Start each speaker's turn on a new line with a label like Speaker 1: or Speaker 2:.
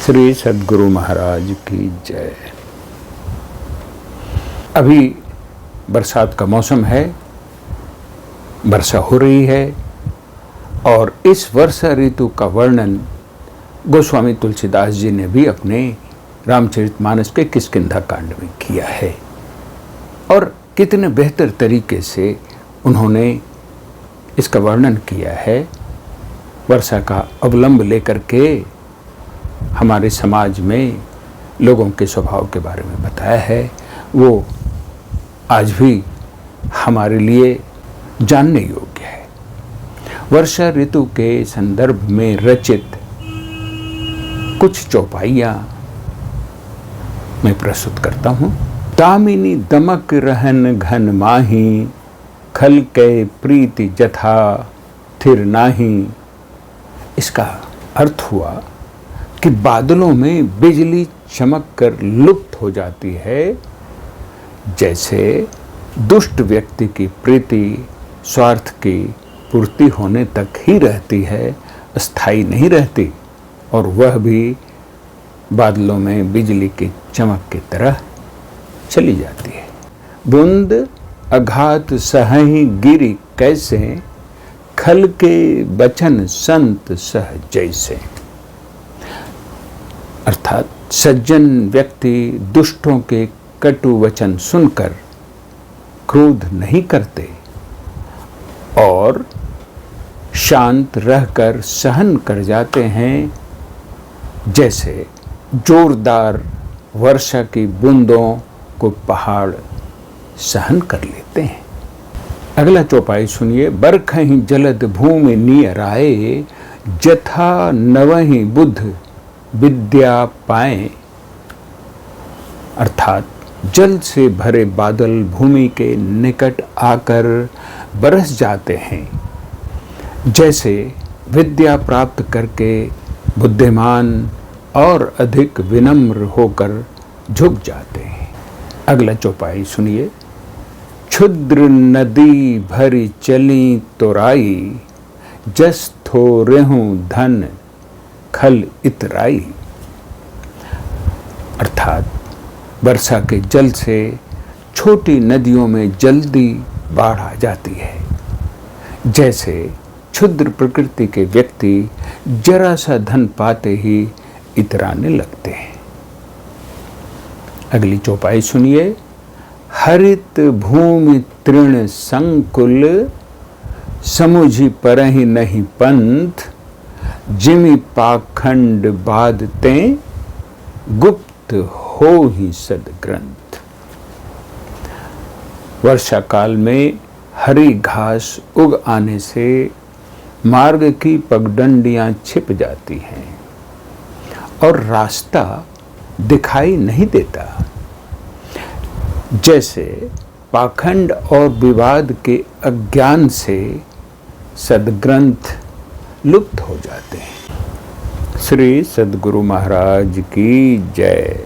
Speaker 1: श्री सद्गुरु महाराज की जय। अभी बरसात का मौसम है, वर्षा हो रही है और इस वर्षा ऋतु का वर्णन गोस्वामी तुलसीदास जी ने भी अपने रामचरितमानस के किष्किंधा कांड में किया है। और कितने बेहतर तरीके से उन्होंने इसका वर्णन किया है। वर्षा का अवलंब लेकर के हमारे समाज में लोगों के स्वभाव के बारे में बताया है। वो आज भी हमारे लिए जानने योग्य है। वर्षा ऋतु के संदर्भ में रचित कुछ चौपाइयाँ मैं प्रस्तुत करता हूँ। दामिनी दमक रहन घन माही, खल के प्रीति जथा थिर नाही। इसका अर्थ हुआ कि बादलों में बिजली चमक कर लुप्त हो जाती है, जैसे दुष्ट व्यक्ति की प्रीति स्वार्थ की पूर्ति होने तक ही रहती है, स्थायी नहीं रहती, और वह भी बादलों में बिजली की चमक की तरह चली जाती है। बूंद अघात सहहि गिरि कैसे, खल के बचन संत सह जैसे। अर्थात सज्जन व्यक्ति दुष्टों के कटु वचन सुनकर क्रोध नहीं करते और शांत रहकर सहन कर जाते हैं, जैसे जोरदार वर्षा की बूंदों को पहाड़ सहन कर लेते हैं। अगला चौपाई सुनिए। बरखहि जलद भूमि नियराए, जथा नवहि बुद्ध विद्या पाए। अर्थात जल से भरे बादल भूमि के निकट आकर बरस जाते हैं, जैसे विद्या प्राप्त करके बुद्धिमान और अधिक विनम्र होकर झुक जाते हैं। अगला चौपाई सुनिए। क्षुद्र नदी भरी चली तोराई, जस थोरेहु धन खल इतराई। अर्थात वर्षा के जल से छोटी नदियों में जल्दी बाढ़ आ जाती है, जैसे क्षुद्र प्रकृति के व्यक्ति जरा सा धन पाते ही इतराने लगते हैं। अगली चौपाई सुनिए। हरित भूमि तृण संकुल, समुझि परहि नहीं पंथ, जिमि पाखंड बाधते गुप्त हो ही सदग्रंथ। वर्षा काल में हरी घास उग आने से मार्ग की पगडंडियां छिप जाती हैं और रास्ता दिखाई नहीं देता, जैसे पाखंड और विवाद के अज्ञान से सदग्रंथ लुप्त हो जाते हैं। श्री सद्गुरु महाराज की जय।